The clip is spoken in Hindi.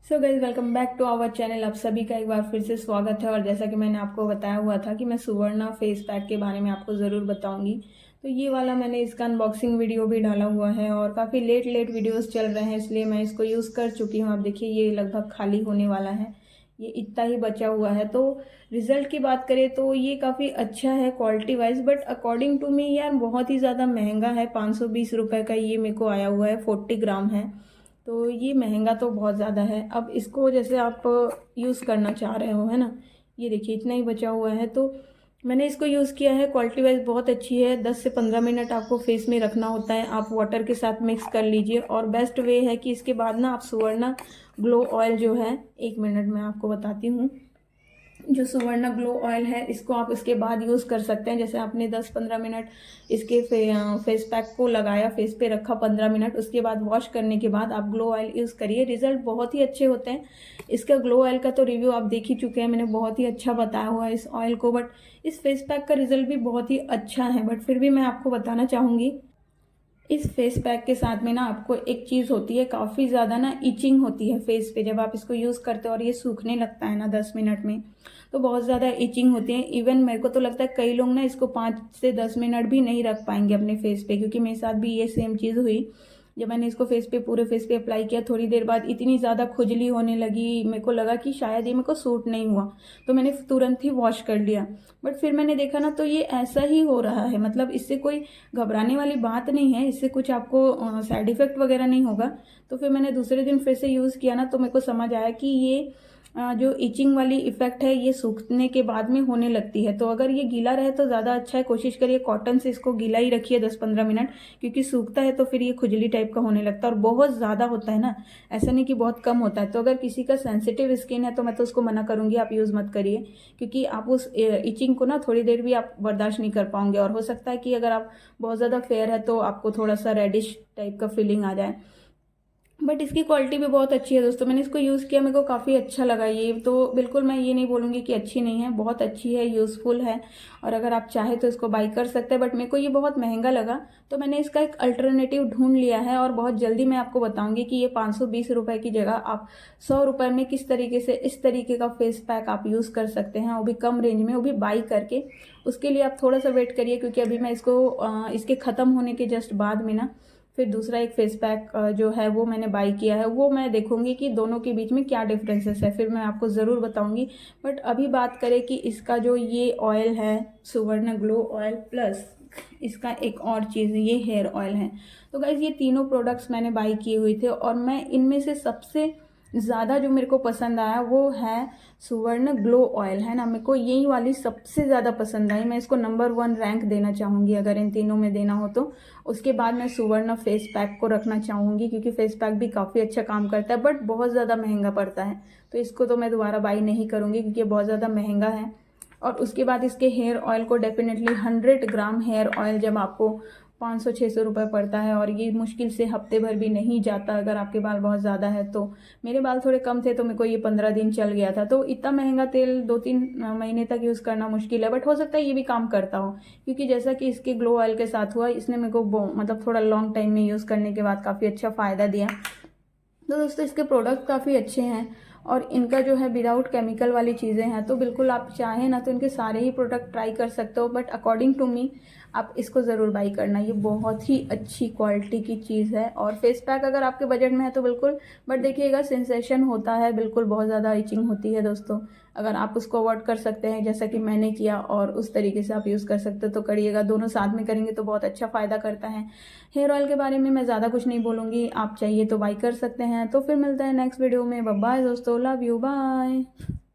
So guys welcome back to our channel. आप सभी का एक बार फिर से स्वागत है। और जैसा कि मैंने आपको बताया हुआ था कि मैं सुवर्णा फेस पैक के बारे में आपको ज़रूर बताऊंगी, तो ये वाला मैंने इसका अनबॉक्सिंग वीडियो भी डाला हुआ है और काफ़ी लेट लेट वीडियोस चल रहे हैं, इसलिए मैं इसको यूज़ कर चुकी हूँ। आप देखिए ये लगभग खाली होने वाला है, ये इतना ही बचा हुआ है। तो रिज़ल्ट की बात करें तो ये काफ़ी अच्छा है quality wise, but according to me यार बहुत ही ज़्यादा महंगा है। 520 रुपये का ये मेरे को आया हुआ है, 40 ग्राम है, तो ये महंगा तो बहुत ज़्यादा है। अब इसको जैसे आप यूज़ करना चाह रहे हो, है ना, ये देखिए इतना ही बचा हुआ है। तो मैंने इसको यूज़ किया है, क्वालिटी वाइज बहुत अच्छी है। 10 से 15 मिनट आपको फेस में रखना होता है, आप वाटर के साथ मिक्स कर लीजिए। और बेस्ट वे है कि इसके बाद ना आप सुवर्णा ग्लो ऑयल जो है, 1 मिनट में आपको बताती हूँ। जो सुवर्ण ग्लो ऑयल है इसको आप इसके बाद यूज़ कर सकते हैं। जैसे आपने 10-15 मिनट इसके फेस पैक को लगाया, फेस पे रखा 15 मिनट, उसके बाद वॉश करने के बाद आप ग्लो ऑयल यूज़ करिए, रिजल्ट बहुत ही अच्छे होते हैं। इसका ग्लो ऑयल का तो रिव्यू आप देख ही चुके हैं, मैंने बहुत ही अच्छा बताया हुआ है इस ऑयल को। बट इस फेस पैक का रिजल्ट भी बहुत ही अच्छा है। बट फिर भी मैं आपको बताना चाहूँगी, इस फेस पैक के साथ में ना आपको एक चीज़ होती है, काफ़ी ज़्यादा ना इचिंग होती है फेस पे जब आप इसको यूज़ करते हो और ये सूखने लगता है ना 10 मिनट में, तो बहुत ज़्यादा इचिंग होती है। इवन मेरे को तो लगता है कई लोग ना इसको 5 से 10 मिनट भी नहीं रख पाएंगे अपने फेस पे, क्योंकि मेरे साथ भी ये सेम चीज़ हुई। जब मैंने इसको फेस पे, पूरे फेस पे अप्लाई किया, थोड़ी देर बाद इतनी ज़्यादा खुजली होने लगी, मेरे को लगा कि शायद ये मेरे को सूट नहीं हुआ, तो मैंने तुरंत ही वॉश कर लिया। बट फिर मैंने देखा ना तो ये ऐसा ही हो रहा है, मतलब इससे कोई घबराने वाली बात नहीं है, इससे कुछ आपको साइड इफ़ेक्ट वगैरह नहीं होगा। तो फिर मैंने दूसरे दिन फिर से यूज़ किया ना, तो मेरे को समझ आया कि ये जो इचिंग वाली इफ़ेक्ट है ये सूखने के बाद में होने लगती है। तो अगर ये गीला रहे तो ज़्यादा अच्छा है, कोशिश करिए कॉटन से इसको गीला ही रखिए 10-15 मिनट, क्योंकि सूखता है तो फिर ये खुजली टाइप का होने लगता है और बहुत ज़्यादा होता है ना, ऐसा नहीं कि बहुत कम होता है। तो अगर किसी का सेंसिटिव स्किन है तो मैं तो उसको मना करूँगी, आप यूज़ मत करिए, क्योंकि आप उस इचिंग को ना थोड़ी देर भी आप बर्दाश्त नहीं कर पाओगे। और हो सकता है कि अगर आप बहुत ज़्यादा फेयर है तो आपको थोड़ा सा रेडिश टाइप का फीलिंग आ जाए। बट इसकी क्वालिटी भी बहुत अच्छी है दोस्तों, मैंने इसको यूज़ किया, मेरे को काफ़ी अच्छा लगा। ये तो बिल्कुल मैं ये नहीं बोलूँगी कि अच्छी नहीं है, बहुत अच्छी है, यूज़फुल है। और अगर आप चाहें तो इसको बाई कर सकते हैं, बट मेरे को ये बहुत महंगा लगा, तो मैंने इसका एक अल्टरनेटिव ढूंढ लिया है। और बहुत जल्दी मैं आपको बताऊंगी कि ये 520 रुपये की जगह आप 100 रुपये में किस तरीके से इस तरीके का फेस पैक आप यूज़ कर सकते हैं, वो भी कम रेंज में, वो भी बाई करके। उसके लिए आप थोड़ा सा वेट करिए, क्योंकि अभी मैं इसको इसके ख़त्म होने के जस्ट बाद में ना फिर दूसरा एक फेस पैक जो है वो मैंने बाई किया है, वो मैं देखूंगी कि दोनों के बीच में क्या डिफरेंसेस है, फिर मैं आपको ज़रूर बताऊंगी। बट अभी बात करें कि इसका जो ये ऑयल है, सुवर्ण ग्लो ऑयल प्लस इसका एक और चीज़, ये हेयर ऑयल है। तो गाइज ये तीनों प्रोडक्ट्स मैंने बाई किए हुए थे, और मैं इनमें से सबसे ज़्यादा जो मेरे को पसंद आया वो है सुवर्ण ग्लो ऑयल, है ना, मेरे को यही वाली सबसे ज़्यादा पसंद आई। मैं इसको नंबर 1 रैंक देना चाहूँगी अगर इन तीनों में देना हो तो। उसके बाद मैं सुवर्ण फेस पैक को रखना चाहूँगी, क्योंकि फेस पैक भी काफ़ी अच्छा काम करता है, बट बहुत ज़्यादा महंगा पड़ता है, तो इसको तो मैं दोबारा बाई नहीं करूँगी क्योंकि ये बहुत ज़्यादा महंगा है। और उसके बाद इसके हेयर ऑयल को डेफिनेटली 100 ग्राम हेयर ऑयल जब आपको 500-600 रुपये पड़ता है, और ये मुश्किल से हफ्ते भर भी नहीं जाता अगर आपके बाल बहुत ज़्यादा है तो। मेरे बाल थोड़े कम थे तो मेरे को ये 15 दिन चल गया था, तो इतना महंगा तेल 2-3 महीने तक यूज़ करना मुश्किल है। बट हो सकता है ये भी काम करता हो, क्योंकि जैसा कि इसके ग्लो ऑयल के साथ हुआ, इसने मेरे को मतलब थोड़ा लॉन्ग टाइम में यूज़ करने के बाद काफ़ी अच्छा फ़ायदा दिया। तो दोस्तों इसके प्रोडक्ट काफ़ी अच्छे हैं, और इनका जो है विदाउट केमिकल वाली चीज़ें हैं, तो बिल्कुल आप चाहें ना तो इनके सारे ही प्रोडक्ट ट्राई कर सकते हो। बट अकॉर्डिंग टू मी आप इसको ज़रूर बाई करना, ये बहुत ही अच्छी क्वालिटी की चीज़ है। और फेस पैक अगर आपके बजट में है तो बिल्कुल, बट देखिएगा सेंसेशन होता है, बिल्कुल बहुत ज़्यादा इचिंग होती है दोस्तों। अगर आप उसको अवॉइड कर सकते हैं जैसा कि मैंने किया, और उस तरीके से आप यूज़ कर सकते हो तो करिएगा, दोनों साथ में करेंगे तो बहुत अच्छा फ़ायदा करता है। हेयर ऑयल के बारे में मैं ज़्यादा कुछ नहीं बोलूँगी, आप चाहिए तो बाई कर सकते हैं। तो फिर मिलते हैं नेक्स्ट वीडियो में, बाय बाय दोस्तों, लव यू, बाय।